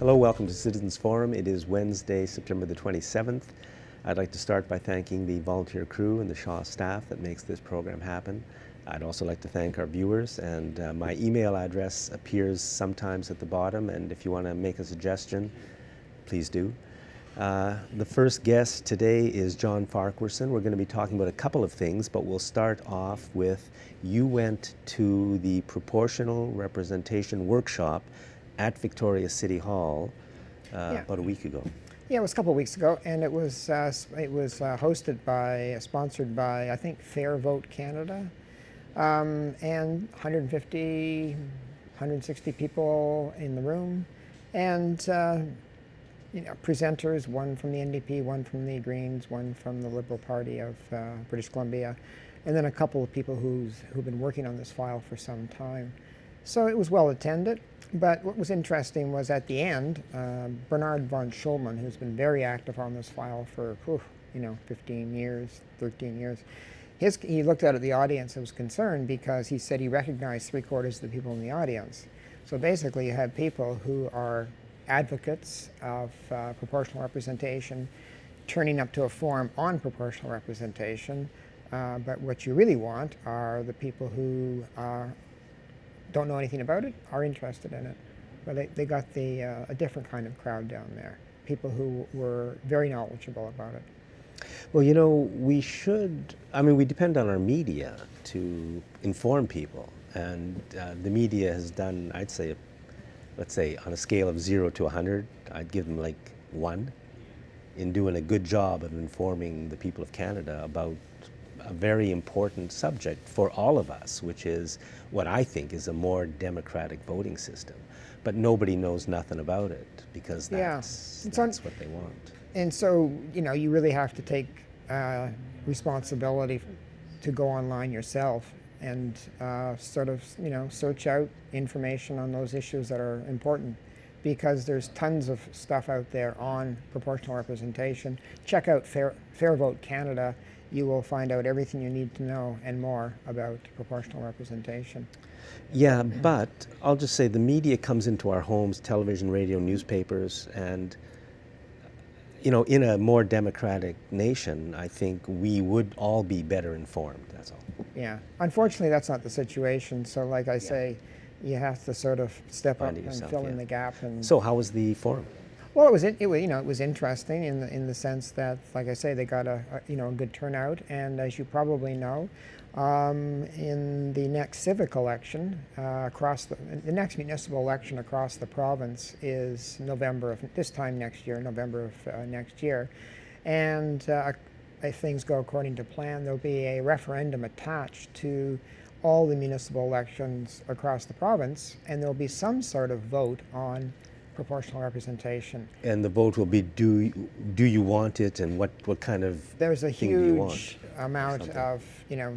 Hello, welcome to Citizens Forum. It is Wednesday, September the 27th. I'd like to start by thanking the volunteer crew and the Shaw staff that makes this program happen. I'd also like to thank our viewers, and my email address appears sometimes at the bottom, and if you want to make a suggestion, please do. The first guest today is John Farquharson. We're going to be talking about a couple of things, but we'll start off with, you went to the proportional representation workshop at Victoria City Hall about a week ago. Yeah, it was a couple of weeks ago, and it was sponsored by, I think, Fair Vote Canada, and 150, 160 people in the room, and presenters, one from the NDP, one from the Greens, one from the Liberal Party of British Columbia, and then a couple of people who've been working on this file for some time. So it was well attended. But what was interesting was at the end, Bernard von Schulman, who's been very active on this file for 15 years, 13 years, he looked out at the audience and was concerned because he said he recognized 3/4 of the people in the audience. So basically you have people who are advocates of proportional representation turning up to a forum on proportional representation, but what you really want are the people who don't know anything about it, are interested in it. But they got a different kind of crowd down there, people who were very knowledgeable about it. Well, we depend on our media to inform people, and the media has done, I'd say, let's say on a scale of 0 to 100, I'd give them like 1 in doing a good job of informing the people of Canada about a very important subject for all of us, which is what I think is a more democratic voting system. But nobody knows nothing about it because that's what they want. And so, you really have to take responsibility to go online yourself and search out information on those issues that are important, because there's tons of stuff out there on proportional representation. Check out Fair Vote Canada. You will find out everything you need to know and more about proportional representation. Yeah, but I'll just say the media comes into our homes, television, radio, newspapers, and in a more democratic nation, I think we would all be better informed, that's all. Yeah, unfortunately that's not the situation, so like I say, you have to sort of step up and fill in the gap. So how was the forum? Well, it was interesting in the sense that, like I say, they got a good turnout, and as you probably know, in the next civic election the next municipal election across the province is November of next year, and if things go according to plan, there'll be a referendum attached to all the municipal elections across the province, and there'll be some sort of vote on proportional representation. And the vote will be, do you want it, and what kind of There's a thing do you want? huge amount of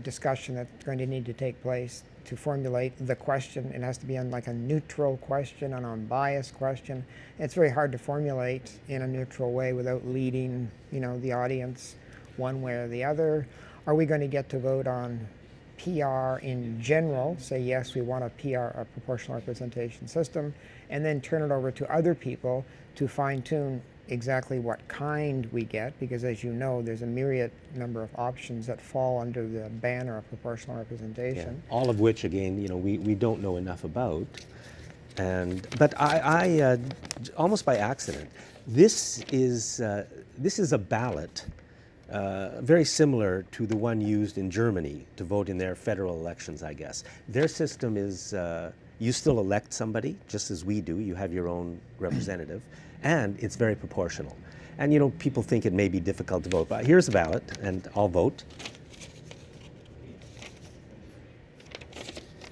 discussion that's going to need to take place to formulate the question. It has to be on like a neutral question, an unbiased question. It's very hard to formulate in a neutral way without leading the audience one way or the other. Are we going to get to vote on PR in general, say yes, we want a proportional representation system, and then turn it over to other people to fine-tune exactly what kind we get, because as you know, there's a myriad number of options that fall under the banner of proportional representation. Yeah. All of which, again, we don't know enough about. But I almost by accident, this is a ballot very similar to the one used in Germany to vote in their federal elections, I guess. Their system is you still elect somebody, just as we do. You have your own representative, and it's very proportional. And people think it may be difficult to vote, but here's a ballot, and I'll vote.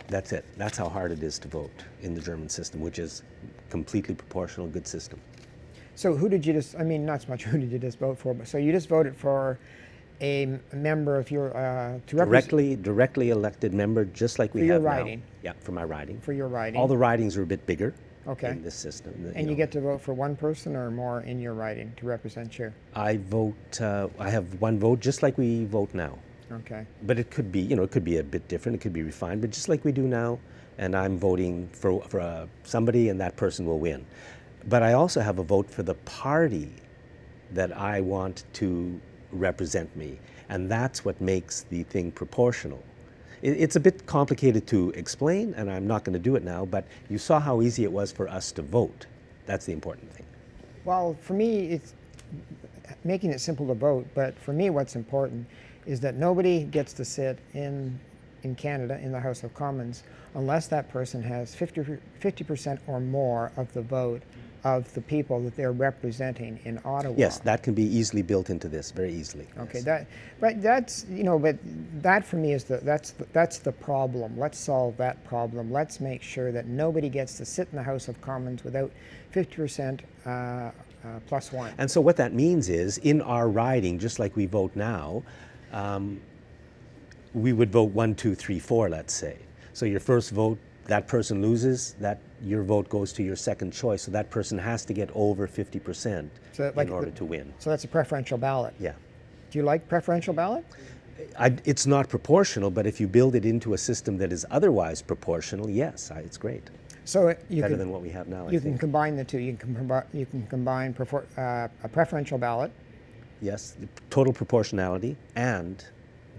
That's it. That's how hard it is to vote in the German system, which is completely proportional, good system. So who did you not so much who did you just vote for, but so you just voted for a member of your, directly elected member, just like we have now. For your riding? Yeah, for my riding. For your riding. All the ridings are a bit bigger in this system. And you get to vote for one person or more in your riding to represent you? I vote, I have one vote, just like we vote now. Okay. But it could be, it could be a bit different, it could be refined, but just like we do now, and I'm voting for somebody and that person will win. but I also have a vote for the party that I want to represent me. And that's what makes the thing proportional. It's a bit complicated to explain, and I'm not going to do it now, but you saw how easy it was for us to vote. That's the important thing. Well, for me, it's making it simple to vote, but for me what's important is that nobody gets to sit in Canada in the House of Commons unless that person has 50% or more of the vote of the people that they're representing in Ottawa. Yes, that can be easily built into this, very easily. Okay, yes. but that for me is that's the problem. Let's solve that problem. Let's make sure that nobody gets to sit in the House of Commons without 50% plus one. And so what that means is, in our riding, just like we vote now, we would vote 1, 2, 3, 4, let's say. So your first vote, that person loses, your vote goes to your second choice. So that person has to get over 50% in order to win. So that's a preferential ballot. Yeah. Do you like preferential ballot? It's not proportional, but if you build it into a system that is otherwise proportional, yes, it's great. So better than what we have now. You can combine the two. You can combine a preferential ballot. Yes, total proportionality and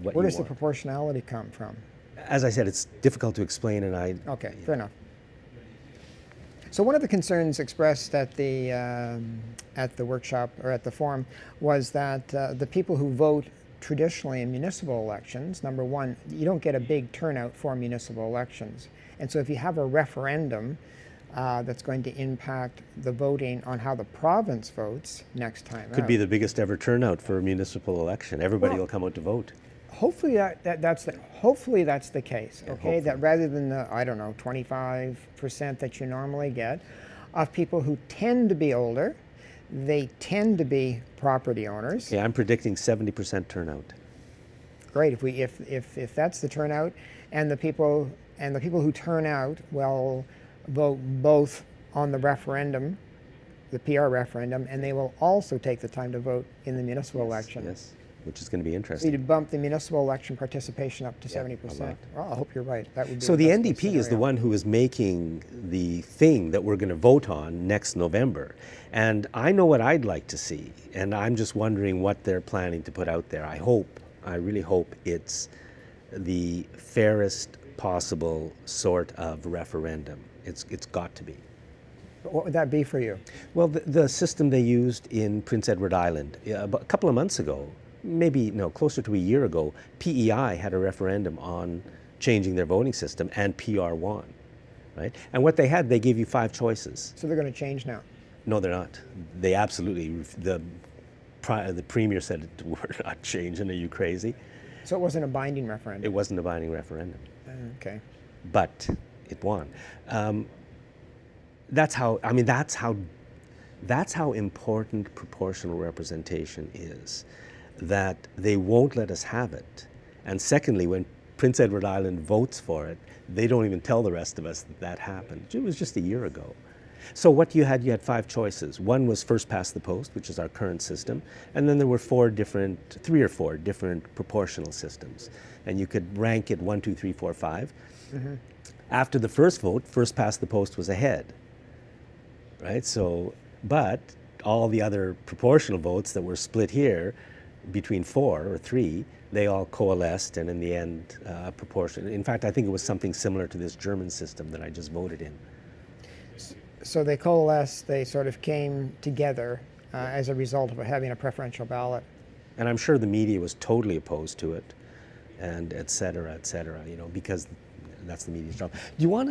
what Where you does the want. proportionality come from? As I said, it's difficult to explain, and Okay, fair enough. So one of the concerns expressed at the workshop or at the forum was that the people who vote traditionally in municipal elections, number one, you don't get a big turnout for municipal elections. And so if you have a referendum that's going to impact the voting on how the province votes next time could be the biggest ever turnout for a municipal election. Everybody will come out to vote. Hopefully hopefully that's the case. Yeah, Okay, hopefully. that rather than the 25% that you normally get of people who tend to be older, they tend to be property owners. Yeah, I'm predicting 70% turnout. Great, if that's the turnout, and the people who turn out will vote both on the referendum, the PR referendum, and they will also take the time to vote in the municipal election. Yes, which is going to be So interesting. you'd bump the municipal election participation up to Yeah, a 70%. lot. Well, I hope you're right. That would be So the best NDP case is the scenario. one who is making the thing that we're going to vote on next November. And I know what I'd like to see, and I'm just wondering what they're planning to put out there. I really hope it's the fairest possible sort of referendum. It's got to be. What would that be for you? Well, the system they used in Prince Edward Island a couple of months ago, closer to a year ago, PEI had a referendum on changing their voting system, and PR won, right? And what they gave you 5 choices. So they're going to change now. No, they're not. They absolutely, the premier said we're not changing. Are you crazy? So it wasn't a binding referendum. It wasn't a binding referendum, Okay. but it won. That's how important proportional representation is, that they won't let us have it. And secondly, when Prince Edward Island votes for it, they don't even tell the rest of us that happened. It was just a year ago. So what you had 5 choices. One was first past the post, which is our current system, and then there were 3 or 4 different proportional systems. And you could rank it 1, 2, 3, 4, 5. Mm-hmm. After the first vote, first past the post was ahead, right? So, but all the other proportional votes that were split here between 4 or 3, they all coalesced, and in the end, proportion. In fact, I think it was something similar to this German system that I just voted in. So they coalesced, they sort of came together as a result of having a preferential ballot. And I'm sure the media was totally opposed to it, and et cetera, because that's the media's job. Do you want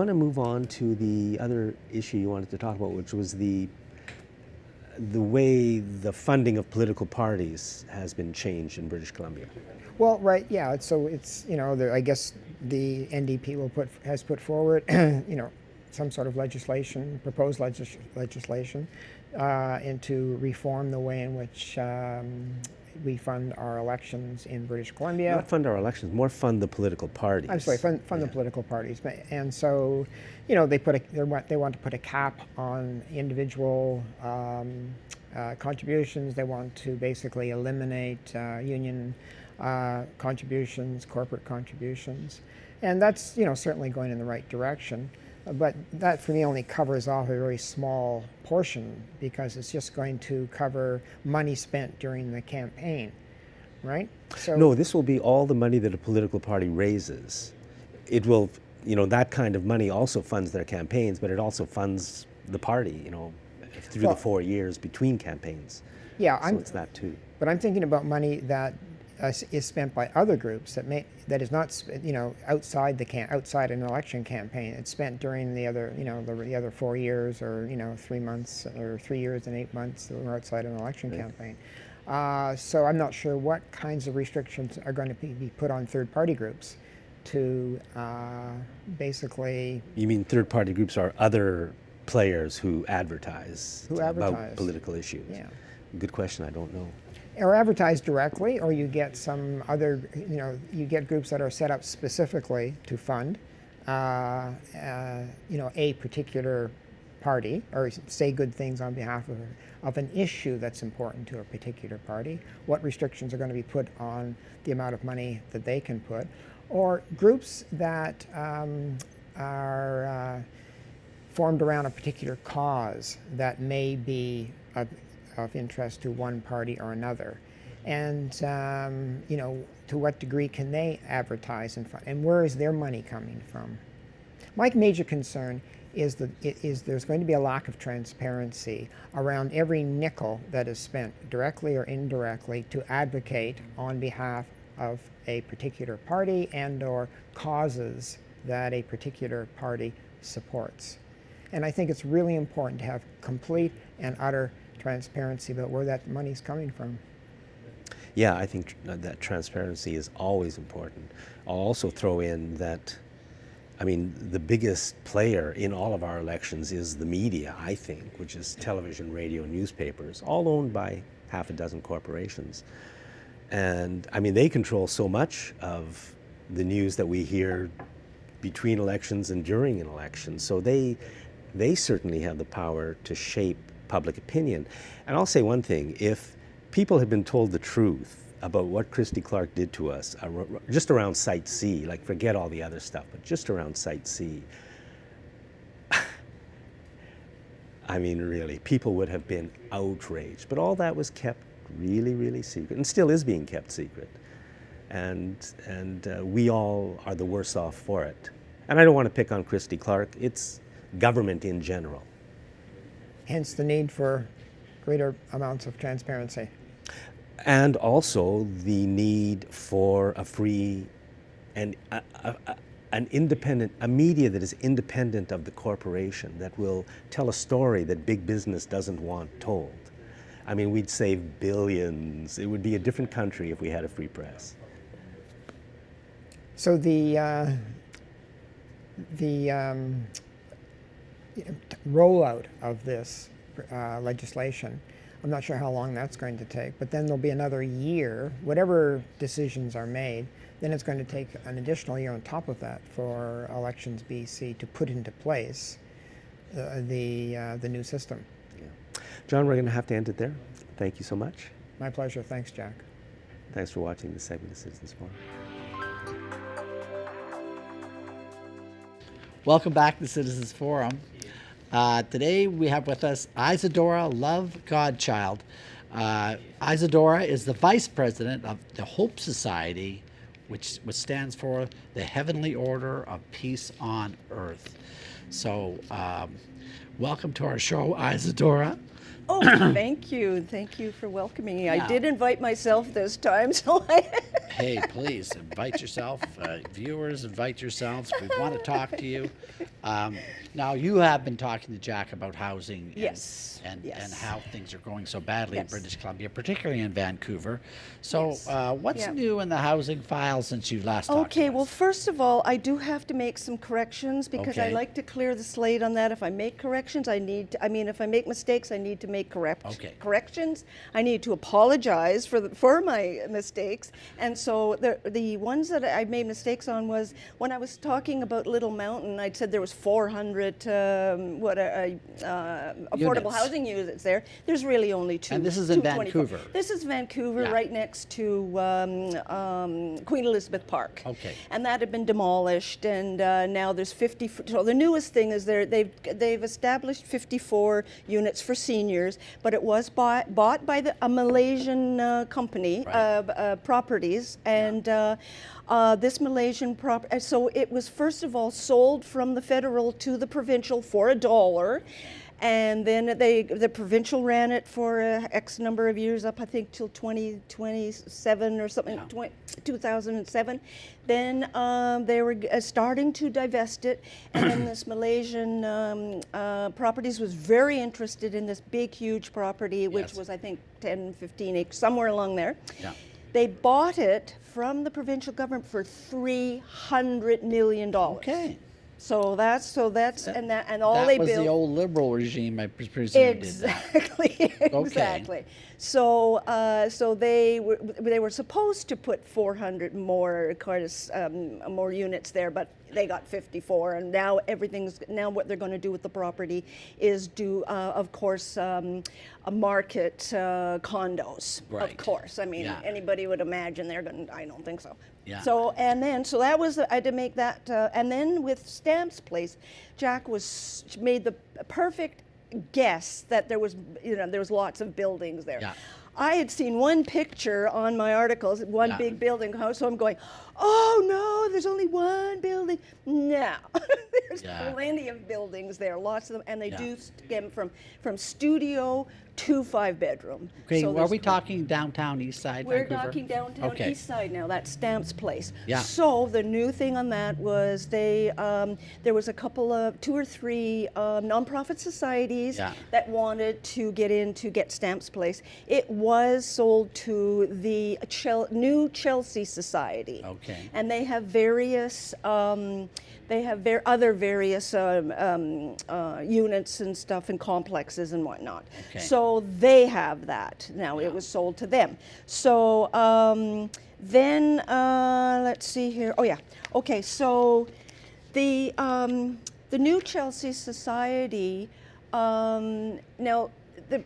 to move on to the other issue you wanted to talk about, which was the way the funding of political parties has been changed in British Columbia? Well, right, yeah. So it's I guess the NDP has put forward some sort of proposed legislation, and to reform the way in which we fund our elections in British Columbia. Not fund our elections, more fund the political parties. I'm sorry, fund the political parties. And so, they want to put a cap on individual contributions. They want to basically eliminate union contributions, corporate contributions. And that's, certainly going in the right direction. But that for me only covers off a very small portion because it's just going to cover money spent during the campaign, right? So No, this will be all the money that a political party raises. It will, that kind of money also funds their campaigns, but it also funds the party, through Well, the 4 years between campaigns. yeah, So it's that too. but I'm thinking about money that is spent by other groups that is not outside outside an election campaign. It's spent during the other the other 4 years or 3 months or 3 years and 8 months that were outside an election campaign. So I'm not sure what kinds of restrictions are going to be put on third-party groups to basically. You mean third-party groups are other players who advertise about political issues? Yeah. Good question. I don't know. Or advertise directly, or you get some other, you get groups that are set up specifically to fund, a particular party, or say good things on behalf of an issue that's important to a particular party. What restrictions are going to be put on the amount of money that they can put, or groups that are formed around a particular cause that may be of interest to one party or another, and to what degree can they advertise and where is their money coming from? My major concern is there's going to be a lack of transparency around every nickel that is spent directly or indirectly to advocate on behalf of a particular party and/or causes that a particular party supports. And I think it's really important to have complete and utter transparency about where that money's coming from. Yeah, I think that transparency is always important. I'll also throw in that, the biggest player in all of our elections is the media, I think, which is television, radio, newspapers, all owned by half a dozen corporations. And they control so much of the news that we hear between elections and during an election. So they certainly have the power to shape public opinion. And I'll say one thing, if people had been told the truth about what Christy Clark did to us just around Site C, like forget all the other stuff, but just around Site C, really, people would have been outraged. But all that was kept really, really secret, and still is being kept secret. And we all are the worse off for it. And I don't want to pick on Christy Clark, it's government in general. Hence the need for greater amounts of transparency. And also the need for a free and an independent, a media that is independent of the corporation, that will tell a story that big business doesn't want told. We'd save billions. It would be a different country if we had a free press. So the rollout of this legislation, I'm not sure how long that's going to take, but then there'll be another year, whatever decisions are made, then it's going to take an additional year on top of that for Elections BC to put into place the new system. Yeah. John, we're going to have to end it there. Thank you so much. My pleasure. Thanks, Jack. Thanks for watching this segment of Citizens Forum. Welcome back to Citizens Forum. Today we have with us Isadora Love Godchild. Isadora is the Vice President of the Hope Society, which stands for the Heavenly Order of Peace on Earth. So welcome to our show, Isadora. Oh, thank you. Thank you for welcoming me. I did invite myself this time, so Hey, please invite yourself. Viewers, invite yourselves. We want to talk to you. Now, you have been talking to Jack about housing and how things are going so badly in British Columbia, particularly in Vancouver. So what's new in the housing file since you last talked to us? Okay, well, first of all, I do have to make some corrections because I like to clear the slate on that. If I make corrections, corrections. I mean, if I make mistakes, I need to make Okay. corrections. I need to apologize for my mistakes. And so the ones that I made mistakes on was when I was talking about Little Mountain, I'd said there was 400 affordable Units. housing units there. There's really only two. And this is in 224. Vancouver. This is Vancouver, Yeah. right next to Queen Elizabeth Park. Okay. And that had been demolished, and now there's 50. So the newest thing is they've established 54 units for seniors, but it was bought by a Malaysian company, Right. Properties, and this Malaysian so it was first of all sold from the federal to the provincial for $1. And then the provincial ran it for X number of years, up I think till 2027 or something, 2007. Then they were starting to divest it, and then this Malaysian Properties was very interested in this big, huge property, which Yes. was I think 10, 15 acres, somewhere along there. Yeah. They bought it from the provincial government for $300 million. Okay. So that's all That they was built. the old Liberal regime, I presume, did that. Exactly, exactly. So, so they were supposed to put 400 more more units there, but they got 54, and now what they're going to do with the property is do, of course, a market condos. Right. Of course, I mean, Yeah. anybody would imagine they're going. I don't think so. Yeah. So that was I had to make that, and then with Stamps Place, Jack made the perfect guess that there was lots of buildings there. Yeah. I had seen one picture on my articles, one Yeah. big building house, so I'm going, oh no, there's only one building. No, there's Yeah. plenty of buildings there, lots of them, and they Yeah. do get from studio to 5-bedroom. Okay, So are there's we talking downtown east side we're Vancouver? talking downtown Okay. east side now. That's Stamps Place. Yeah. So the new thing on that was there was a couple of 2 or 3 nonprofit societies Yeah. that wanted to get Stamps Place. It was sold to the New Chelsea Society. Okay. And they have various. They have other various units and stuff and complexes and whatnot. Okay. So they have that now. It was sold to them. So then let's see here. Oh yeah. Okay. So the New Chelsea Society now.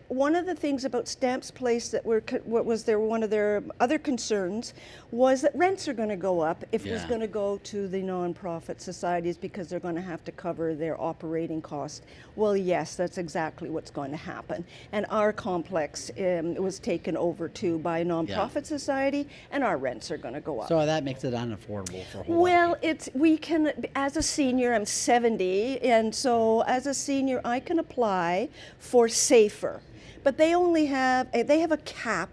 One of the things about Stamps Place that one of their other concerns was that rents are going to go up if it was Yeah. going to go to the nonprofit societies because they're going to have to cover their operating costs. Well, yes, that's exactly what's going to happen. And our complex was taken over too by a nonprofit society, and our rents are going to go up. So that makes it unaffordable for a whole lot of Well, people. we can, as a senior, I'm 70, and so as a senior, I can apply for SAFER, but they have a cap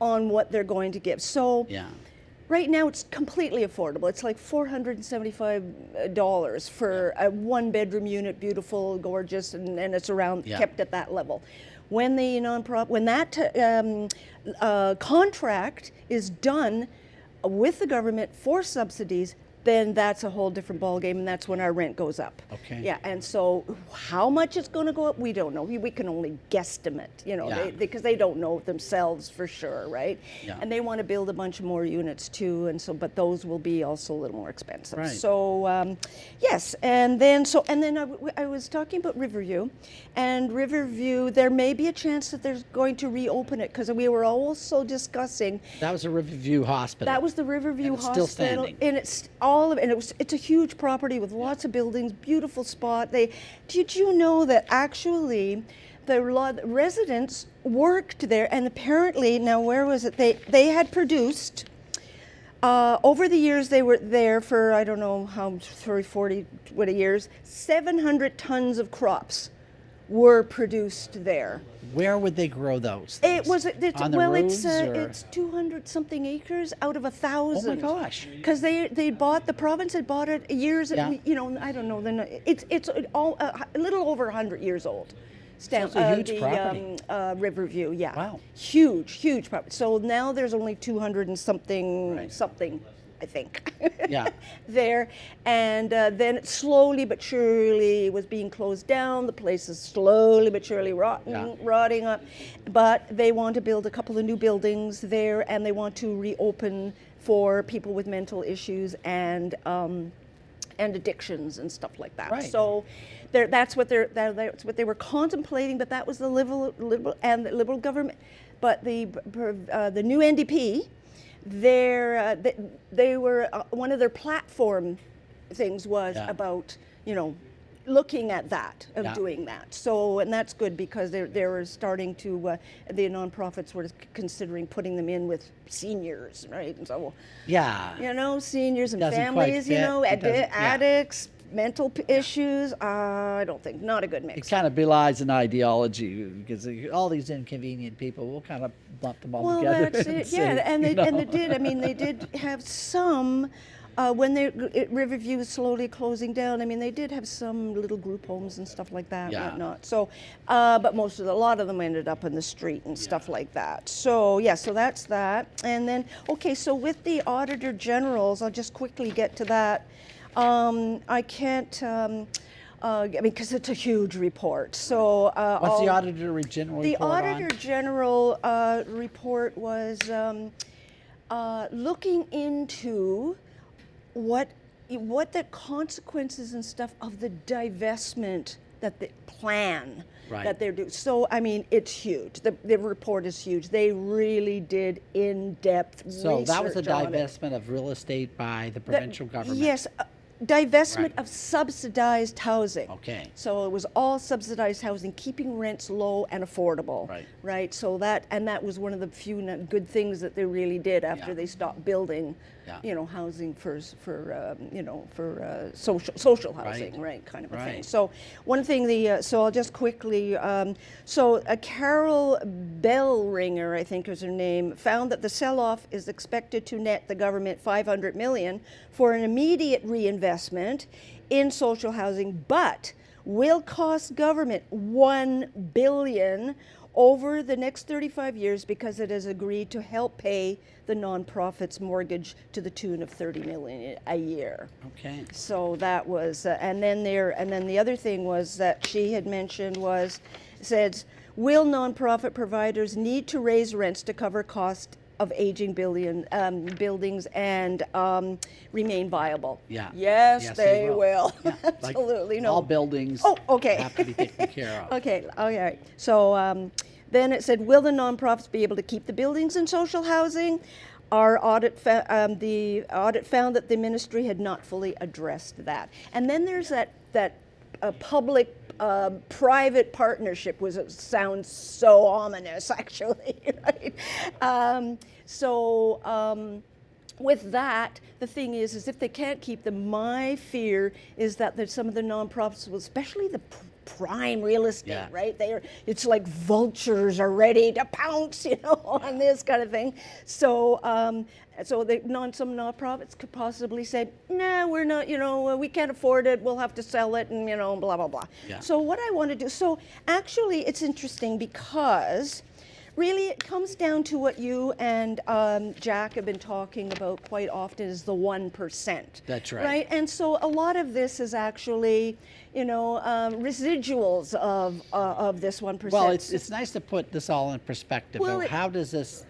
on what they're going to give. So Yeah. right now it's completely affordable. It's like $475 for a 1-bedroom unit, beautiful, gorgeous, and it's Yeah. kept at that level. When that contract is done with the government for subsidies, then that's a whole different ballgame, and that's when our rent goes up. Okay. Yeah, and so how much it's going to go up, we don't know. We can only guesstimate, Yeah. because they don't know themselves for sure, right? Yeah. And they want to build a bunch more units too, and so, but those will be also a little more expensive. Right. So yes, and then I was talking about Riverview, and Riverview, there may be a chance that they're going to reopen it because we were also discussing. That was a Riverview Hospital. That was the Riverview And it's Hospital, still standing. and it's a huge property with lots of buildings, beautiful spot. Did you know that actually the residents worked there, and apparently now where was it? They had produced. Over the years they were there for I don't know how 40 years. 700 tons of crops were produced there. Where would they grow those It things? was On the roads, or? it's 200 something acres out of 1,000. Oh my gosh. Because the province had bought it years. Yeah. I don't know. It's all a little over 100 years old. it's a huge property. Riverview, yeah. Wow. Huge property. So now there's only 200 and something Right. something I think. Yeah. There, and then slowly but surely was being closed down. The place is slowly but surely rotting up. But they want to build a couple of new buildings there, and they want to reopen for people with mental issues and addictions and stuff like that. Right. So that's what they were contemplating. But that was the liberal government. But the new NDP. They were one of their platform things was about looking at that doing that. So and that's good because they were starting to the nonprofits were considering putting them in with seniors, right? And so seniors and Doesn't quite families, fit. addicts. Mental issues, I don't think, not a good mix. It kind of belies an ideology because all these inconvenient people, we'll kind of lump them all together. Well, that's it. Yeah, and they did. I mean, they did have some when Riverview was slowly closing down. I mean, they did have some little group homes and stuff like that, whatnot. So, but a lot of them ended up in the street and stuff like that. So so that's that. And then so with the Auditor Generals, I'll just quickly get to that. I can't, because it's a huge report. So what's the Auditor General the report Auditor General report was looking into what the consequences and stuff of the divestment that the plan that they're doing. So I mean, it's huge. The report is huge. They really did in-depth research. So that was a on divestment of real estate by the provincial government. Yes. Divestment of subsidized housing. Okay. So it was all subsidized housing, keeping rents low and affordable. Right. So that was one of the few good things that they really did after they stopped building, housing for social housing, right? Kind of a thing. So one thing so I'll just quickly Carol Bellringer, I think is her name, found that the sell-off is expected to net the government $500 million for an immediate reinvestment in social housing, but will cost government $1 billion over the next 35 years because it has agreed to help pay the nonprofit's mortgage to the tune of $30 million a year. Okay. So that was, and then the other thing was that she had mentioned said, will nonprofit providers need to raise rents to cover cost of aging buildings and remain viable? Yeah. Yes, they will. Yeah. Absolutely. All buildings have to be taken care of. Okay. Okay. So then it said, will the nonprofits be able to keep the buildings in social housing? Our audit, the audit found that the ministry had not fully addressed that. And then there's that public private partnership sounds so ominous, actually, right? With that, the thing is if they can't keep them, my fear is that some of the nonprofits, especially the prime real estate, right? It's like vultures are ready to pounce, on this kind of thing. So, some nonprofits could possibly say, "Nah, we're not. We can't afford it. We'll have to sell it, and blah blah blah." Yeah. So what I want to do. So actually, it's interesting because really it comes down to what you and Jack have been talking about quite often is the 1%. That's right. Right, and so a lot of this is actually, residuals of this 1%. Well, it's nice to put this all in perspective. Well, how does this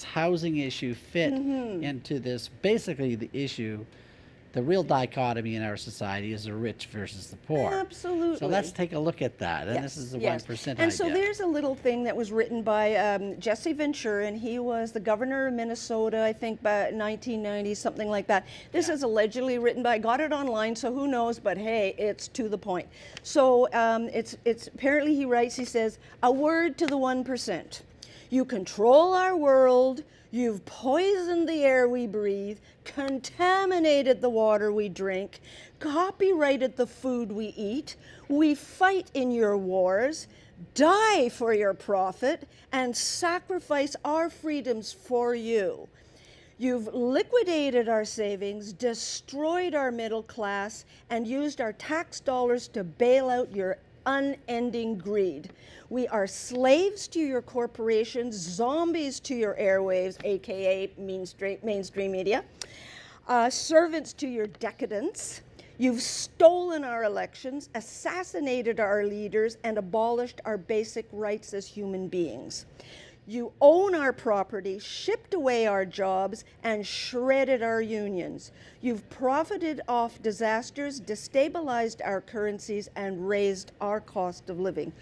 housing issue fit into this? Basically, the issue, the real dichotomy in our society is the rich versus the poor. Absolutely. So let's take a look at that. And this is the 1% idea. And so there's a little thing that was written by Jesse Ventura, and he was the governor of Minnesota, I think, by 1990, something like that. This is allegedly written by, I got it online, so who knows, but hey, it's to the point. So it's apparently he says, a word to the 1%. You control our world. You've poisoned the air we breathe, contaminated the water we drink, copyrighted the food we eat. We fight in your wars, die for your profit, and sacrifice our freedoms for you. You've liquidated our savings, destroyed our middle class, and used our tax dollars to bail out your unending greed. We are slaves to your corporations, zombies to your airwaves, aka mainstream media. servants to your decadence. You've stolen our elections, assassinated our leaders, and abolished our basic rights as human beings. You own our property, shipped away our jobs, and shredded our unions. You've profited off disasters, destabilized our currencies, and raised our cost of living.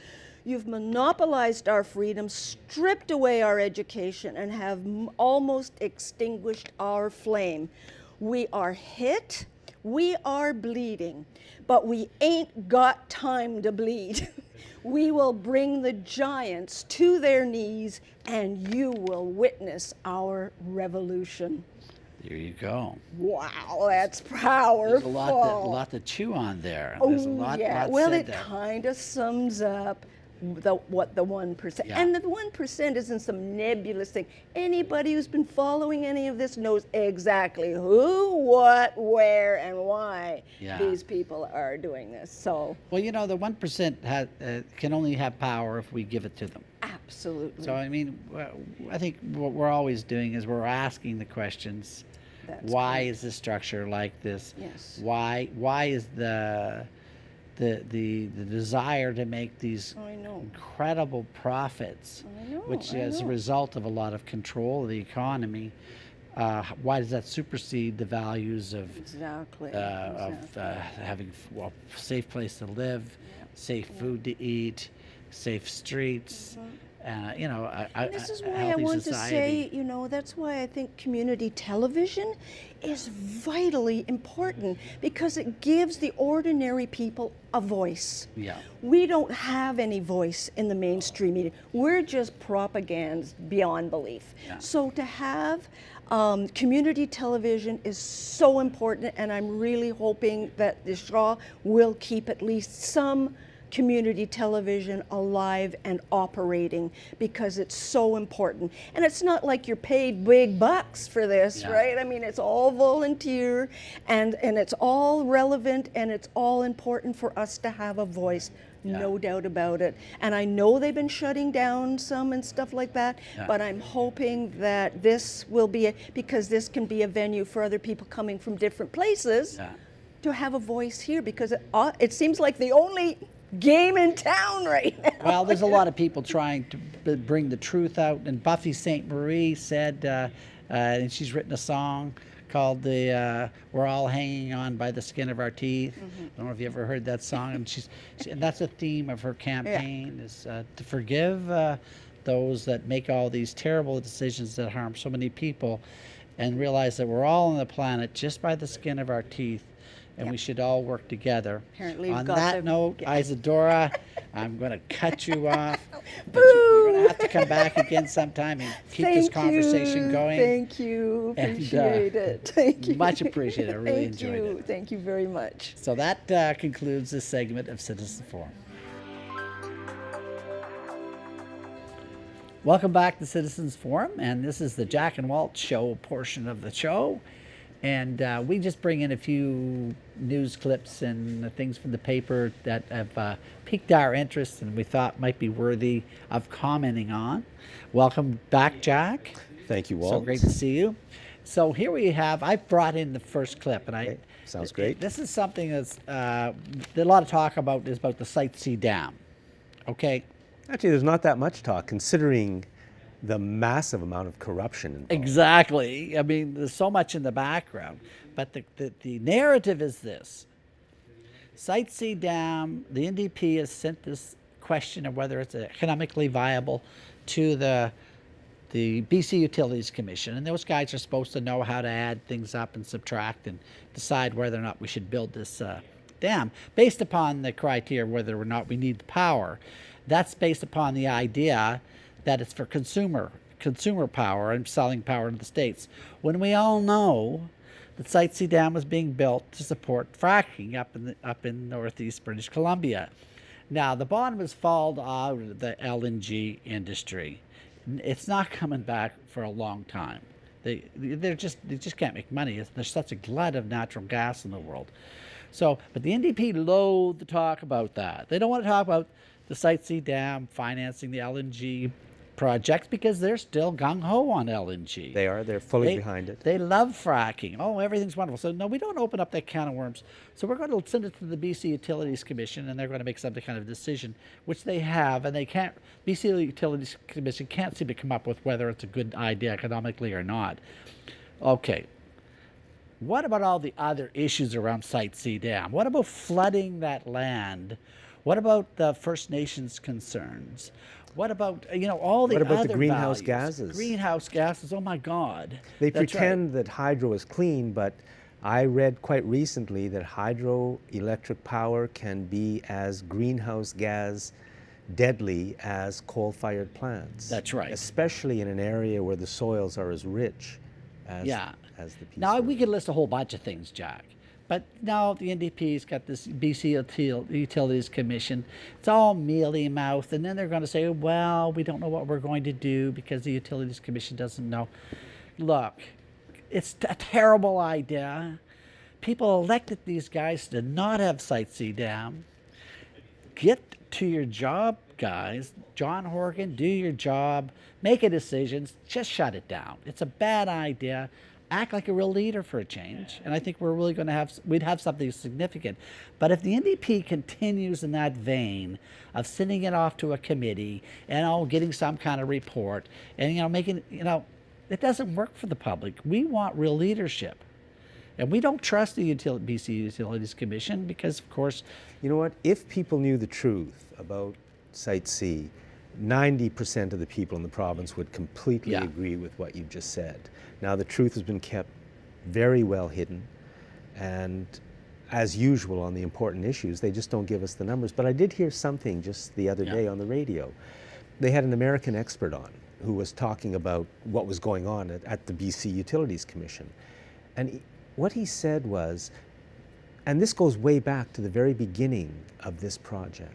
You've monopolized our freedom, stripped away our education, and have almost extinguished our flame. We are hit, we are bleeding, but we ain't got time to bleed. We will bring the giants to their knees, and you will witness our revolution. There you go. Wow, that's powerful. There's a lot to chew on there. There's a lot, yeah. lot Well, said it there. kind of sums up what the 1%. Yeah. And the 1% isn't some nebulous thing. Anybody who's been following any of this knows exactly who, what, where, and why Yeah. these people are doing this. So, Well, you know, the 1% can only have power if we give it to them. absolutely. So, I mean, I think what we're always doing is we're asking the questions. That's Why correct. is the structure like this? Yes. Why is the desire to make these I know. incredible profits, I know, which I is a know. result of a lot of control of the economy? Why does that supersede the values of Exactly. having a safe place to live, safe food to eat, safe streets, you know, And this is a why I healthy want society. to say, that's why I think community television is vitally important, because it gives the ordinary people a voice. Yeah. We don't have any voice in the mainstream media. We're just propaganda beyond belief. Yeah. So to have community television is so important, and I'm really hoping that the Shaw will keep at least some community television alive and operating, because it's so important. And it's not like you're paid big bucks for this, Yeah. right? I mean, it's all volunteer, and it's all relevant, and it's all important for us to have a voice. Yeah. No doubt about it. And I know they've been shutting down some and stuff like that, Yeah. but I'm hoping that this will be, because this can be a venue for other people coming from different places Yeah. to have a voice here, because it seems like the only game in town right now. Well, there's a lot of people trying to bring the truth out, and Buffy St. Marie said, and she's written a song called "We're All Hanging On by the Skin of Our Teeth." I don't know if you ever heard that song, and and that's a theme of her campaign, is to forgive those that make all these terrible decisions that harm so many people, and realize that we're all on the planet just by the skin of our teeth. And we should all work together. Apparently we've On got that the- note, yeah. Isadora, I'm going to cut you off. But you're going to have to come back again sometime and keep this conversation going. Thank you. And, Appreciate it. Thank you. much appreciated. I really Thank enjoyed you. it. Thank you very much. So that concludes this segment of Citizen Forum. Welcome back to Citizens Forum, and this is the Jack and Walt show portion of the show. And we just bring in a few news clips and things from the paper that have piqued our interest and we thought might be worthy of commenting on. Welcome back, Jack. Thank you, Walt. So great to see you. So here we have, I've brought in the first clip, and Okay, sounds great. This is something that's a lot of talk about, is about the Site C Dam. Okay. Actually, there's not that much talk, considering the massive amount of corruption involved. Exactly. I mean, there's so much in the background. But the narrative is this. Site C Dam, the NDP has sent this question of whether it's economically viable to the BC Utilities Commission. And those guys are supposed to know how to add things up and subtract and decide whether or not we should build this dam, based upon the criteria of whether or not we need the power. That's based upon the idea that it's for consumer power and selling power to the states, when we all know that Site C Dam was being built to support fracking up in northeast British Columbia. Now, the bottom has fallen out of the LNG industry. It's not coming back for a long time. They just can't make money. There's such a glut of natural gas in the world. So, but the NDP loathe to talk about that. They don't want to talk about the Site C Dam financing the LNG projects because they're still gung-ho on LNG. They're fully behind it. They love fracking. Oh, everything's wonderful. So no, we don't open up that can of worms. So we're going to send it to the BC Utilities Commission, and they're going to make some kind of decision, which they have, and they can't. BC Utilities Commission can't seem to come up with whether it's a good idea economically or not. Okay. What about all the other issues around Site C Dam? What about flooding that land? What about the First Nations concerns? What about, all the What about other the greenhouse values? gases? Greenhouse gases, oh my God. They That's right. pretend that hydro is clean, but I read quite recently that hydroelectric power can be as greenhouse gas deadly as coal-fired plants. That's right. Especially in an area where the soils are as rich as, Yeah. as the Peace Now, River. we could list a whole bunch of things, Jack. But now the NDP's got this BC Utilities Commission. It's all mealy-mouthed, and then they're going to say, well, we don't know what we're going to do because the Utilities Commission doesn't know. Look, it's a terrible idea. People elected these guys to not have Site C Dam. Get to your job, guys. John Horgan, do your job. Make a decision. Just shut it down. It's a bad idea. Act like a real leader for a change. And I think we're really going to we'd have something significant. But if the NDP continues in that vein of sending it off to a committee and getting some kind of report and, making, it doesn't work for the public. We want real leadership. And we don't trust the BC Utilities Commission because, of course... You know what? If people knew the truth about Site C, 90% of the people in the province would completely agree with what you've just said. Now, the truth has been kept very well hidden, and as usual on the important issues, they just don't give us the numbers. But I did hear something just the other day on the radio. They had an American expert on who was talking about what was going on at the BC Utilities Commission. And what he said was, and this goes way back to the very beginning of this project,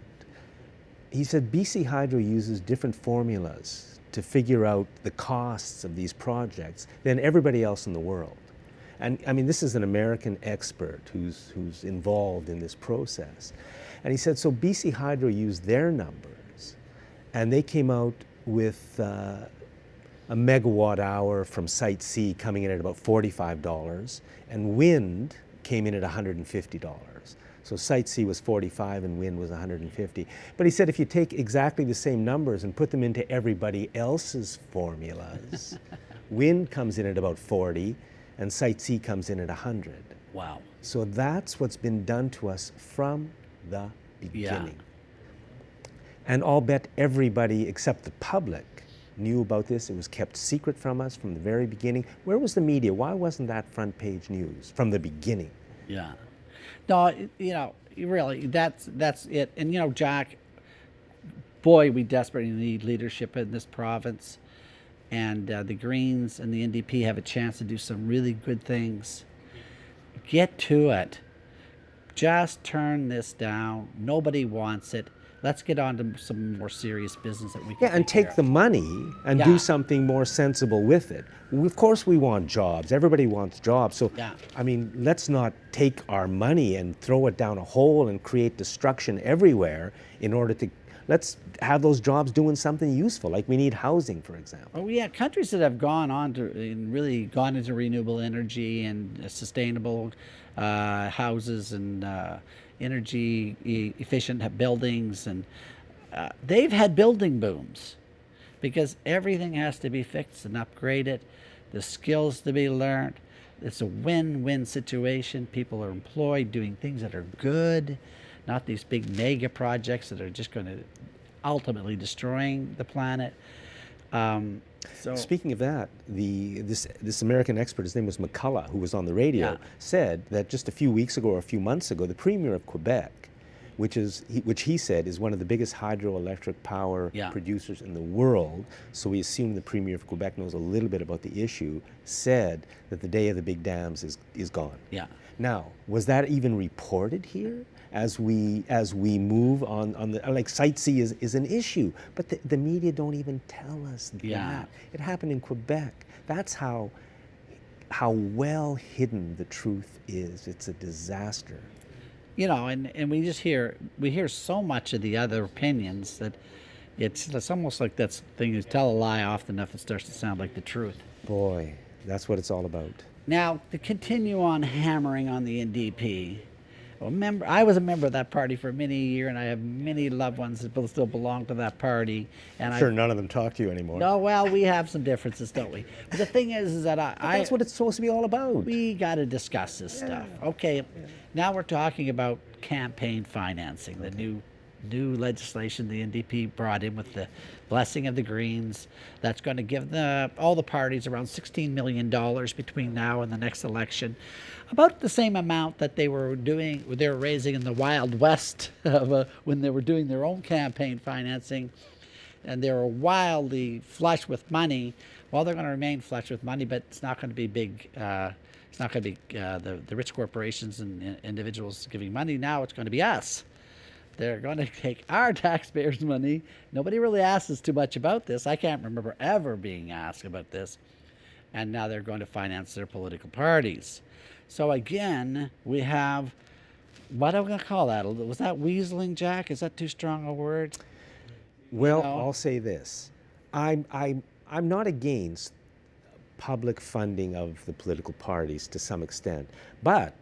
he said BC Hydro uses different formulas to figure out the costs of these projects than everybody else in the world. And I mean, this is an American expert who's involved in this process. And he said, so BC Hydro used their numbers, and they came out with a megawatt hour from Site C coming in at about $45, and wind came in at $150. So Site C was 45 and wind was 150. But he said if you take exactly the same numbers and put them into everybody else's formulas, wind comes in at about 40 and Site C comes in at 100. Wow. So that's what's been done to us from the beginning. And I'll bet everybody except the public knew about this. It was kept secret from us from the very beginning. Where was the media? Why wasn't that front page news from the beginning? Yeah. No, really, that's it. And, Jack, boy, we desperately need leadership in this province. And the Greens and the NDP have a chance to do some really good things. Get to it. Just turn this down. Nobody wants it. Let's get on to some more serious business that we can and take the money and do something more sensible with it. Of course we want jobs. Everybody wants jobs. So, I mean, let's not take our money and throw it down a hole and create destruction everywhere in order to... Let's have those jobs doing something useful, like we need housing, for example. Oh, yeah, countries that have gone on to and really gone into renewable energy and sustainable houses and energy efficient buildings, and they've had building booms because everything has to be fixed and upgraded, the skills to be learned. It's a win-win situation. People are employed doing things that are good, not these big mega projects that are just going to ultimately destroying the planet. So speaking of that, this American expert, his name was McCullough, who was on the radio, said that just a few weeks ago or a few months ago, the Premier of Quebec, which he said is one of the biggest hydroelectric power producers in the world, so we assume the Premier of Quebec knows a little bit about the issue, said that the day of the big dams is gone. Yeah. Now, was that even reported here? As we move on the, like, Site C is an issue, but the media don't even tell us that. It happened in Quebec. That's how well hidden the truth is. It's a disaster. And we hear so much of the other opinions that It's almost like that thing is tell a lie often enough it starts to sound like the truth. Boy, that's what it's all about. Now, to continue on hammering on the NDP, I was a member of that party for many years, and I have many loved ones that still belong to that party. And Sure, none of them talk to you anymore. No, well, we have some differences, don't we? But the thing is that That's what it's supposed to be all about. we got to discuss this stuff. Okay, now we're talking about campaign financing, the new legislation the NDP brought in with the blessing of the Greens. That's going to give all the parties around $16 million between now and the next election, about the same amount that they were raising in the Wild West when they were doing their own campaign financing, and they were wildly flush with money. Well, they're going to remain flush with money, but it's not going to be big. It's not going to be the rich corporations and individuals giving money. Now it's going to be us. They're going to take our taxpayers' money. Nobody really asks us too much about this. I can't remember ever being asked about this. And now they're going to finance their political parties. So again, we have, what am I going to call that? Was that weaseling, Jack? Is that too strong a word? Well, know? I'll say this. I'm not against public funding of the political parties to some extent. But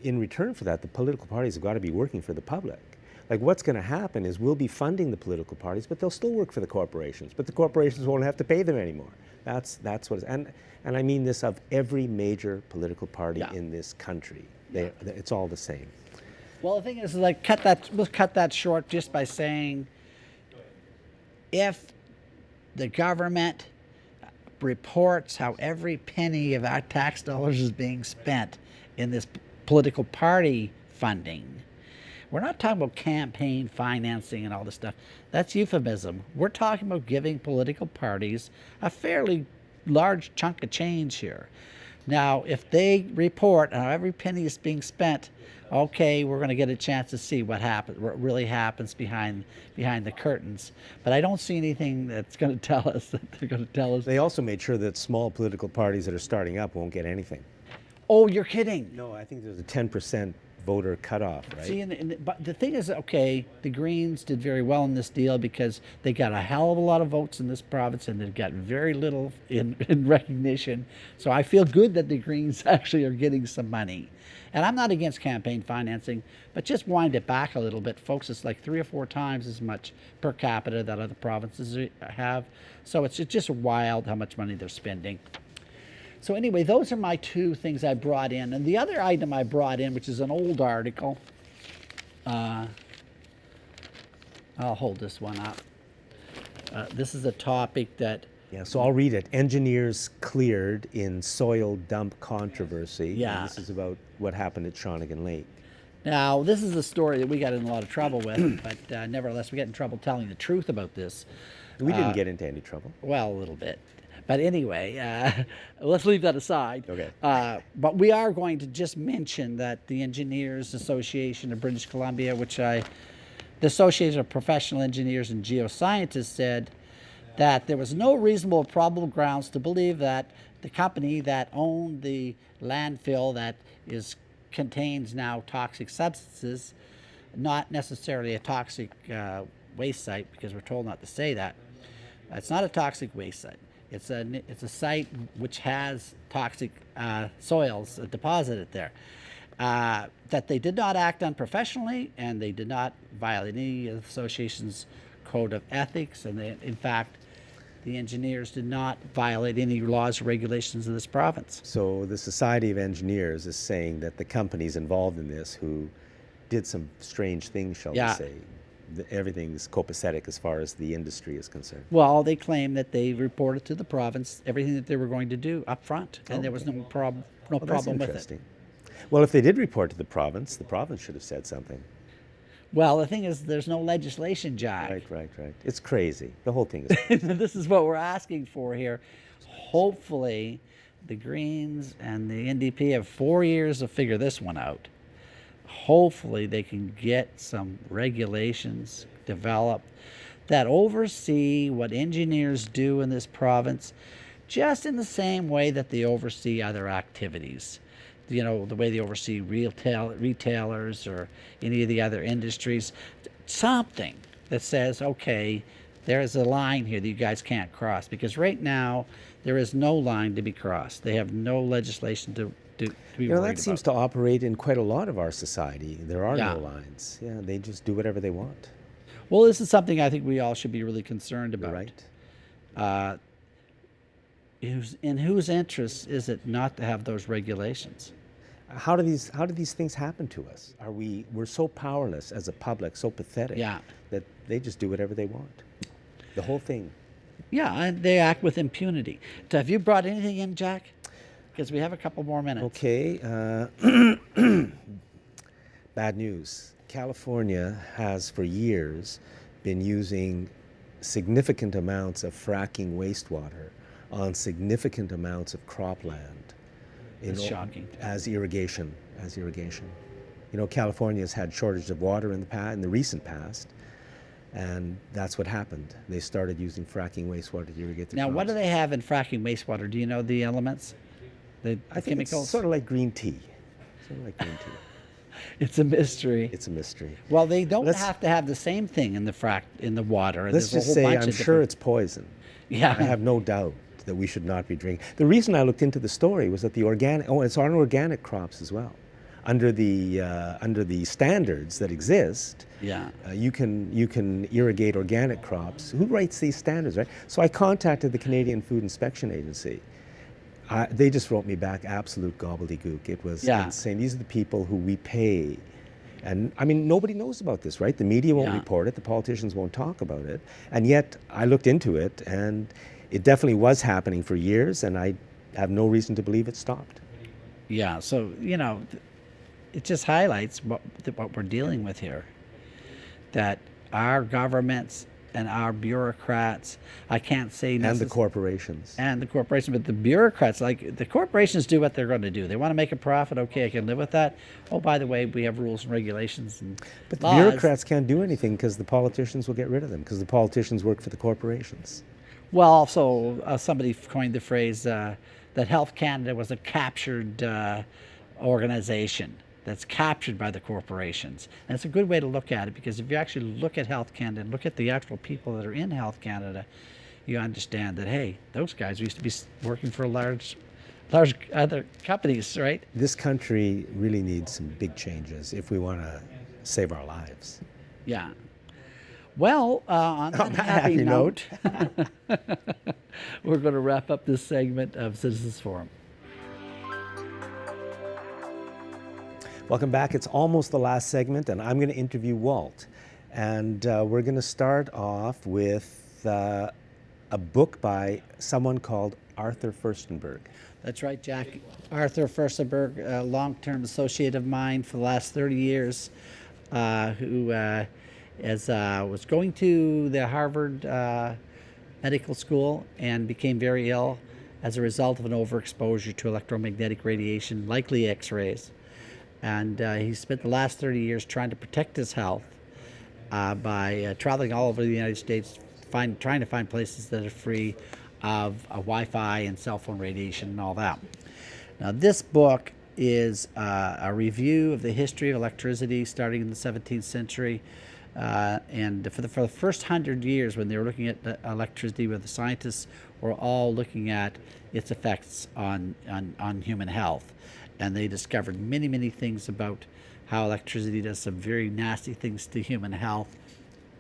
in return for that, the political parties have got to be working for the public. Like, what's going to happen is we'll be funding the political parties, but they'll still work for the corporations. But the corporations won't have to pay them anymore. That's what it's, and I mean this of every major political party in this country. It's all the same. Well, the thing is, like, we'll cut that short just by saying, if the government reports how every penny of our tax dollars is being spent in this political party funding, we're not talking about campaign financing and all this stuff. That's euphemism. We're talking about giving political parties a fairly large chunk of change here. Now, if they report how every penny is being spent, okay, we're going to get a chance to see what really happens behind the curtains. But I don't see anything that's going to tell us that they're going to tell us. They also made sure that small political parties that are starting up won't get anything. Oh, you're kidding. No, I think there's a 10% voter cutoff, right? See, but the thing is, okay, the Greens did very well in this deal because they got a hell of a lot of votes in this province and they got very little in recognition. So I feel good that the Greens actually are getting some money. And I'm not against campaign financing, but just wind it back a little bit, folks. It's like 3 or 4 times as much per capita that other provinces have. So it's just wild how much money they're spending. So anyway, those are my 2 things I brought in. And the other item I brought in, which is an old article, I'll hold this one up. This is a topic that... Yeah, so I'll read it. Engineers cleared in soil dump controversy. Yeah. And this is about what happened at Shawnigan Lake. Now, this is a story that we got in a lot of trouble with, but nevertheless, we get in trouble telling the truth about this. We didn't get into any trouble. Well, a little bit. But anyway, let's leave that aside. Okay. But we are going to just mention that the Engineers Association of British Columbia, the Association of Professional Engineers and Geoscientists, said that there was no reasonable or probable grounds to believe that the company that owned the landfill that contains now toxic substances, not necessarily a toxic waste site, because we're told not to say that. It's not a toxic waste site. It's a site which has toxic soils deposited there. That they did not act unprofessionally, and they did not violate any of the association's code of ethics, and in fact, the engineers did not violate any laws or regulations of this province. So the Society of Engineers is saying that the companies involved in this who did some strange things, shall we say, everything's copacetic as far as the industry is concerned. Well, they claim that they reported to the province everything that they were going to do up front, and there was no problem with it. Well, if they did report to the province should have said something. Well, the thing is, there's no legislation, Jack. Right. It's crazy. The whole thing is This is what we're asking for here. Hopefully, the Greens and the NDP have 4 years to figure this one out. Hopefully, they can get some regulations developed that oversee what engineers do in this province, just in the same way that they oversee other activities. You know, the way they oversee retailers or any of the other industries. Something. that says, okay, there is a line here that you guys can't cross, because right now there is no line to be crossed. They have no legislation to be You know, worried that seems about. to operate in quite a lot of our society. There are Yeah. no lines. Yeah, they just do whatever they want. Well, this is something I think we all should be really concerned You're about. right. In whose interest is it not to have those regulations? How do these things happen to us? We're so powerless as a public, so pathetic Yeah. that they just do whatever they want. The whole thing. Yeah, and they act with impunity. So have you brought anything in, Jack? Because we have a couple more minutes. Okay. Bad news. California has for years been using significant amounts of fracking wastewater on significant amounts of cropland. It's shocking. As irrigation. You know, California has had shortage of water in the recent past, and that's what happened. They started using fracking wastewater to irrigate the Now, crops. what do they have in fracking wastewater? Do you know the elements? The I think chemicals? it's sort of like green tea. It's a mystery. It's a mystery. Well, they don't Let's- have to have the same thing in the water. Let's There's a just whole say bunch I'm of sure different- it's poison. Yeah. I have no doubt that we should not be drinking. The reason I looked into the story was that it's on organic crops as well. Under the standards that exist, Yeah. you can irrigate organic crops. Who writes these standards, right? So I contacted the Canadian Food Inspection Agency. They just wrote me back absolute gobbledygook. It was Yeah. insane. These are the people who we pay. And I mean, nobody knows about this, right? The media won't Yeah. report it. The politicians won't talk about it. And yet I looked into it, and it definitely was happening for years, and I have no reason to believe it stopped. Yeah. So, it just highlights what we're dealing with here. That our governments and our bureaucrats, I can't say And the necessarily. corporations. And the corporation, but the bureaucrats, like the corporations do what they're going to do. They want to make a profit. Okay, I can live with that. Oh, by the way, we have rules and regulations and But the laws. bureaucrats can't do anything because the politicians will get rid of them, because the politicians work for the corporations. Well, also, somebody coined the phrase that Health Canada was a captured organization that's captured by the corporations. And it's a good way to look at it, because if you actually look at Health Canada and look at the actual people that are in Health Canada, you understand that, hey, those guys used to be working for large other companies, right? This country really needs some big changes if we want to save our lives. Yeah. Well, on that that happy happy note, we're going to wrap up this segment of Citizens Forum. Welcome back. It's almost the last segment, and I'm going to interview Walt. And we're going to start off with a book by someone called Arthur Furstenberg. That's right, Jack. Arthur Furstenberg, a long-term associate of mine for the last 30 years, who was going to the Harvard Medical School and became very ill as a result of an overexposure to electromagnetic radiation, likely X-rays. And he spent the last 30 years trying to protect his health by traveling all over the United States, trying to find places that are free of Wi-Fi and cell phone radiation and all that. Now, this book is a review of the history of electricity starting in the 17th century. And for the first 100 years, when they were looking at the electricity, where the scientists were all looking at its effects on human health. And they discovered many, many things about how electricity does some very nasty things to human health.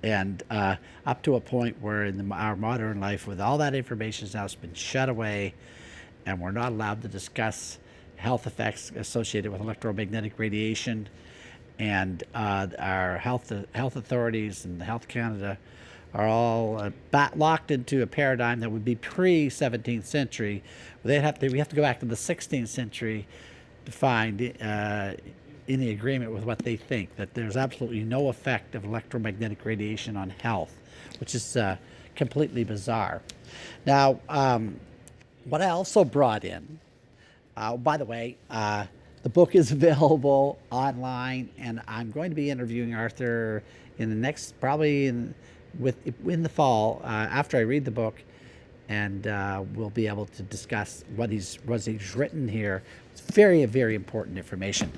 And up to a point where in our modern life, with all that information now has been shut away, and we're not allowed to discuss health effects associated with electromagnetic radiation. And our health authorities and Health Canada are all locked into a paradigm that would be pre-17th century. We have to go back to the 16th century to find any agreement with what they think, that there's absolutely no effect of electromagnetic radiation on health, which is completely bizarre. Now, what I also brought in, by the way, the book is available online, and I'm going to be interviewing Arthur in the next, probably in the fall, after I read the book, and we'll be able to discuss what he's written here. It's very, very important information.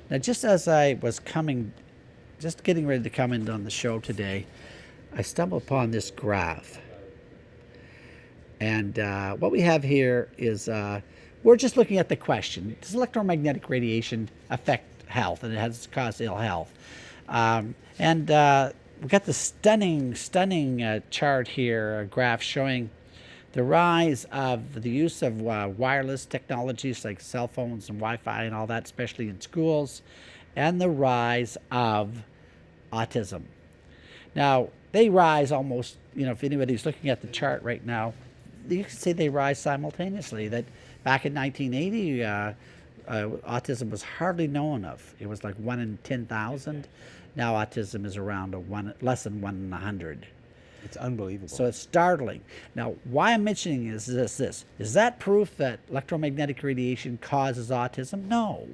Now, just as I was getting ready to come in on the show today, I stumbled upon this graph. And what we have here is we're just looking at the question: does electromagnetic radiation affect health, and it has caused ill health? And we've got the stunning chart here, a graph showing the rise of the use of wireless technologies like cell phones and Wi-Fi and all that, especially in schools, and the rise of autism. Now, they rise almost, if anybody's looking at the chart right now, you can say they rise simultaneously. That back in 1980, autism was hardly known of. It was like 1 in 10,000. Now autism is around less than 1 in 100. It's unbelievable. So it's startling. Now, why I'm mentioning is this. Is that proof that electromagnetic radiation causes autism? No,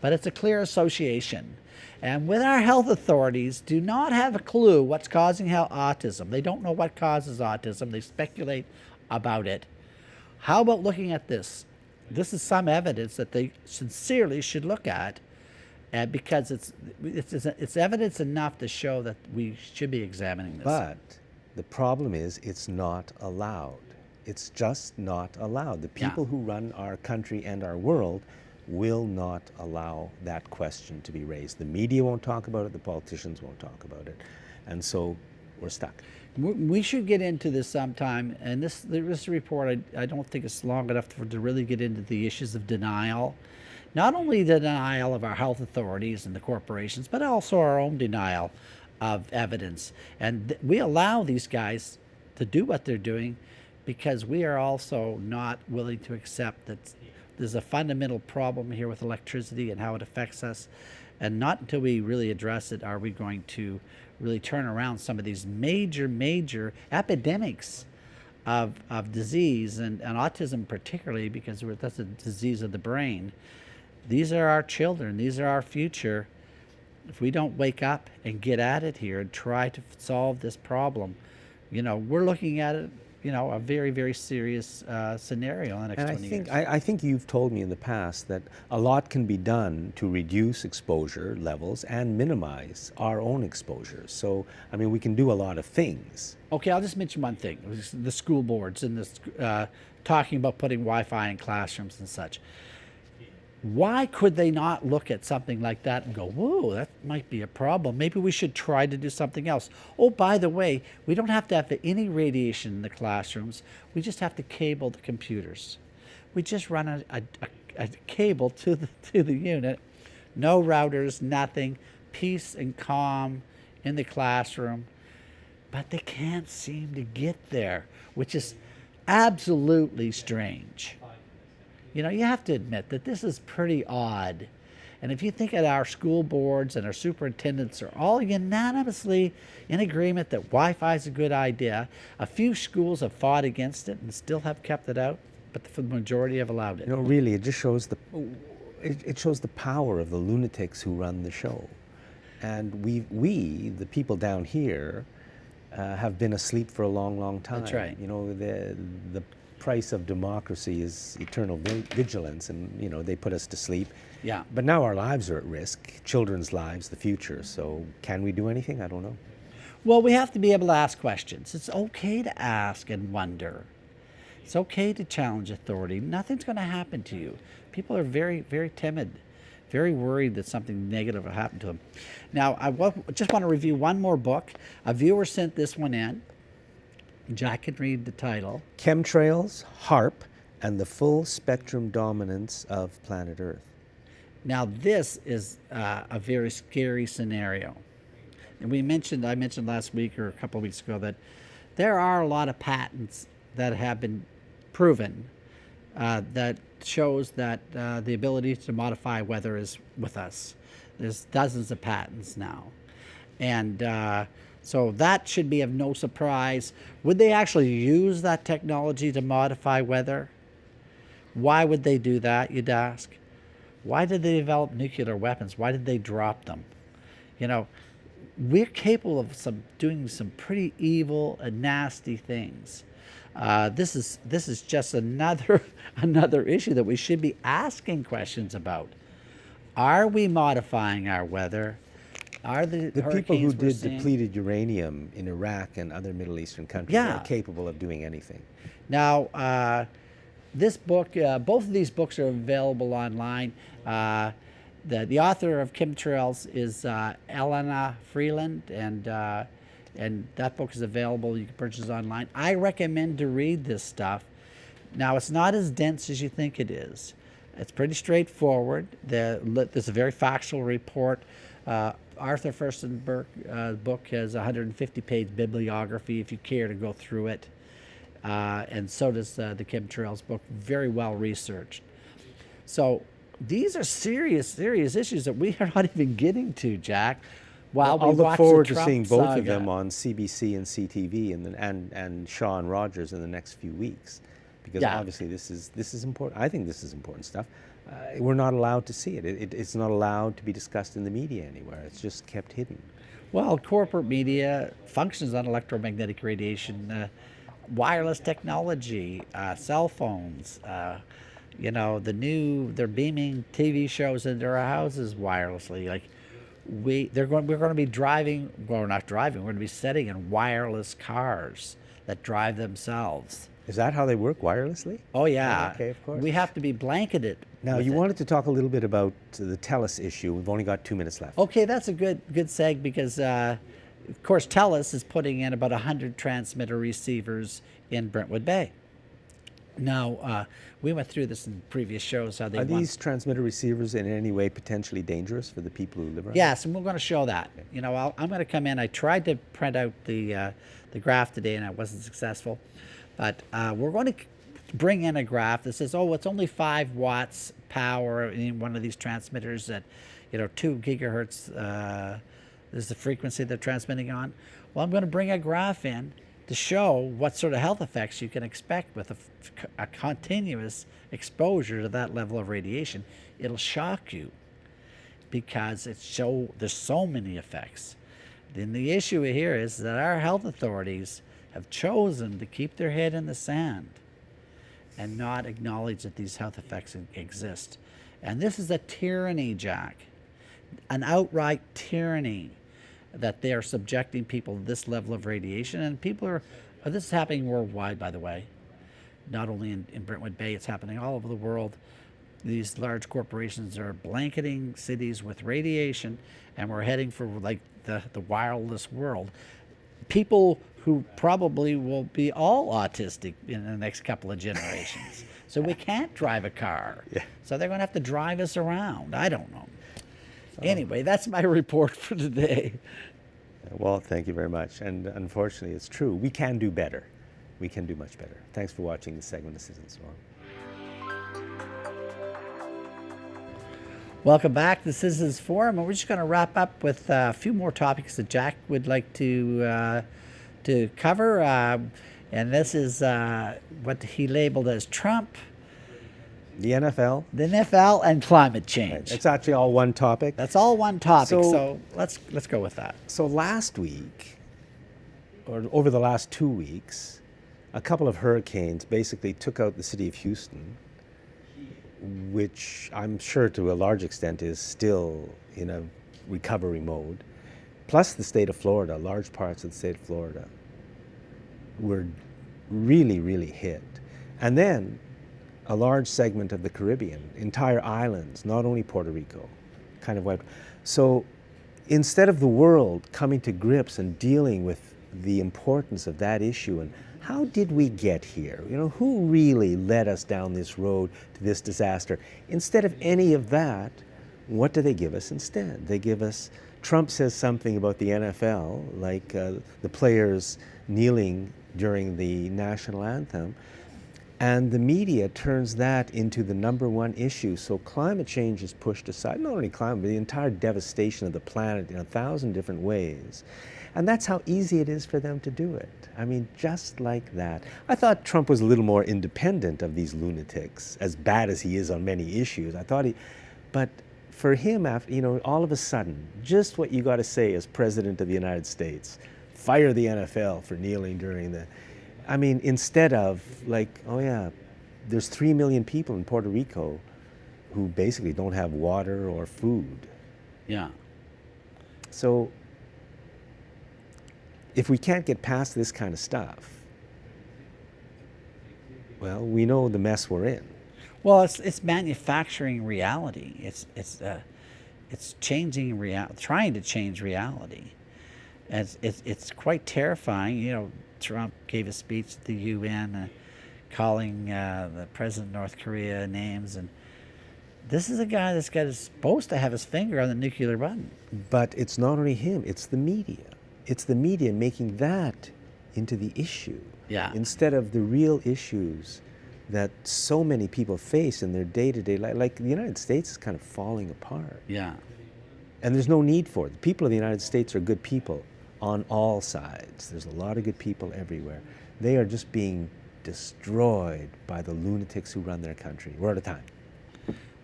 but it's a clear association. And with our health authorities, do not have a clue what's causing autism. They don't know what causes autism. They speculate about it. How about looking at this? This is some evidence that they sincerely should look at, because it's evidence enough to show that we should be examining this. But the problem is it's not allowed. It's just not allowed. The people who run our country and our world will not allow that question to be raised. The media won't talk about it, the politicians won't talk about it. And so we're stuck. We should get into this sometime, and this report, I don't think it's long enough to really get into the issues of denial. Not only the denial of our health authorities and the corporations, but also our own denial of evidence. And we allow these guys to do what they're doing because we are also not willing to accept that there's a fundamental problem here with electricity and how it affects us. And not until we really address it are we going to really turn around some of these major epidemics of disease, and autism particularly, because that's a disease of the brain. These are our children. These are our future. If we don't wake up and get at it here and try to solve this problem, we're looking at it, a very, very serious scenario in the next 20 years. I think you've told me in the past that a lot can be done to reduce exposure levels and minimize our own exposures. So, we can do a lot of things. Okay, I'll just mention one thing. The school boards and talking about putting Wi-Fi in classrooms and such. Why could they not look at something like that and go, whoa, that might be a problem. Maybe we should try to do something else. Oh, by the way, we don't have to have any radiation in the classrooms. We just have to cable the computers. We just run a cable to the unit. No routers, nothing. Peace and calm in the classroom. But they can't seem to get there, which is absolutely strange. You have to admit that this is pretty odd. And if you think of our school boards and our superintendents are all unanimously in agreement that Wi-Fi is a good idea, a few schools have fought against it and still have kept it out, but the majority have allowed it. Really, it just shows it shows the power of the lunatics who run the show. And we, the people down here, have been asleep for a long time. That's right. The price of democracy is eternal vigilance, and they put us to sleep. Yeah. But now our lives are at risk, children's lives, the future. So can we do anything? I don't know. Well, we have to be able to ask questions. It's okay to ask and wonder. It's okay to challenge authority. Nothing's going to happen to you. People are very, very timid, very worried that something negative will happen to them. Now, I just want to review one more book. A viewer sent this one in. Jack can read the title. Chemtrails, HAARP, and the Full Spectrum Dominance of Planet Earth. Now, this is a very scary scenario. And I mentioned last week or a couple of weeks ago that there are a lot of patents that have been proven that shows that the ability to modify weather is with us. There's dozens of patents now. And so that should be of no surprise. Would they actually use that technology to modify weather? Why would they do that, you'd ask? Why did they develop nuclear weapons? Why did they drop them? We're capable of doing some pretty evil and nasty things. This is just another issue that we should be asking questions about. Are we modifying our weather? Are the The people who hurricanes we're did seeing- depleted uranium in Iraq and other Middle Eastern countries Yeah. are capable of doing anything. Now, this book, both of these books are available online. The author of chemtrails is Elena Freeland, and that book is available. You can purchase it online. I recommend to read this stuff. Now, it's not as dense as you think it is. It's pretty straightforward. There's a very factual report. Arthur Furstenberg's book has a 150-page bibliography if you care to go through it. And so does the chemtrails book, very well researched. So these are serious issues that we are not even getting to, Jack. While I'll we look watch forward the to Trump seeing both of saga. them on CBC and CTV and Shaw and Rogers in the next few weeks, because Yeah. obviously this is important. I think this is important stuff. We're not allowed to see it. It's not allowed to be discussed in the media anywhere. It's just kept hidden. Well, corporate media functions on electromagnetic radiation, wireless technology, cell phones. They're beaming TV shows into our houses wirelessly. Like we're going to be driving. Well, we're not driving. We're going to be sitting in wireless cars that drive themselves. Is that how they work, wirelessly? Oh yeah. Okay, of course. We have to be blanketed. Now, with you it. wanted to talk a little bit about the TELUS issue. We've only got 2 minutes left. Okay, that's a good seg because, of course, TELUS is putting in about 100 transmitter receivers in Brentwood Bay. Now, we went through this in previous shows. How they Are want- these transmitter receivers in any way potentially dangerous for the people who live around? Yes, and we're going to show that. I'm going to come in. I tried to print out the graph today, and I wasn't successful. But we're going to bring in a graph that says, oh, it's only 5 watts power in one of these transmitters at, 2 gigahertz is the frequency they're transmitting on. Well, I'm going to bring a graph in to show what sort of health effects you can expect with a continuous exposure to that level of radiation. It'll shock you because there's so many effects. Then the issue here is that our health authorities have chosen to keep their head in the sand and not acknowledge that these health effects exist. And this is a tyranny, Jack, an outright tyranny that they are subjecting people to this level of radiation. And this is happening worldwide, by the way. Not only in Brentwood Bay, it's happening all over the world. These large corporations are blanketing cities with radiation, and we're heading for like the wireless world. People who probably will be all autistic in the next couple of generations. So we can't drive a car. Yeah. So they're going to have to drive us around. I don't know. Anyway, that's my report for today. Well, thank you very much. And unfortunately, it's true. We can do better. We can do much better. Thanks for watching this segment of Citizens Forum. Welcome back to Citizens Forum, and we're just going to wrap up with a few more topics that Jack would like to cover. And this is what he labeled as Trump, The NFL, the NFL, and climate change. it's actually all one topic. That's all one topic, So- so let's go with that. So last week, or over the last 2 weeks, a couple of hurricanes basically took out the city of Houston, which I'm sure to a large extent is still in a recovery mode, plus the state of Florida. Large parts of the state of Florida were really, really hit. And then a large segment of the Caribbean, entire islands, not only Puerto Rico, kind of wiped. So instead of the world coming to grips and dealing with the importance of that issue and how did we get here? Who really led us down this road to this disaster? Instead of any of that, what do they give us instead? They give us, Trump says something about the NFL, like the players kneeling during the national anthem, and the media turns that into the #1 issue. So climate change is pushed aside, not only climate, but the entire devastation of the planet in 1,000 different ways. And that's how easy it is for them to do it. I mean, just like that. I thought Trump was a little more independent of these lunatics, as bad as he is on many issues. But for him, after, all of a sudden, just what you got to say as President of the United States, fire the NFL for kneeling during instead of like, oh yeah, there's 3 million people in Puerto Rico who basically don't have water or food. Yeah. So if we can't get past this kind of stuff, well, we know the mess we're in. Well, it's manufacturing reality. It's changing trying to change reality. And it's quite terrifying. You know, Trump gave a speech at the UN calling the president of North Korea names, and this is a guy that's supposed to have his finger on the nuclear button. But it's not only him, it's the media. It's the media making that into the issue. Yeah. Instead of the real issues that so many people face in their day-to-day life. Like the United States is kind of falling apart. Yeah. And there's no need for it. The people of the United States are good people on all sides. There's a lot of good people everywhere. They are just being destroyed by the lunatics who run their country. We're out of time.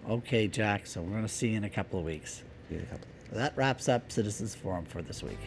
Okay, Jack, so we're going to see you in a couple of weeks. See you in a couple of That wraps up Citizens Forum for this week.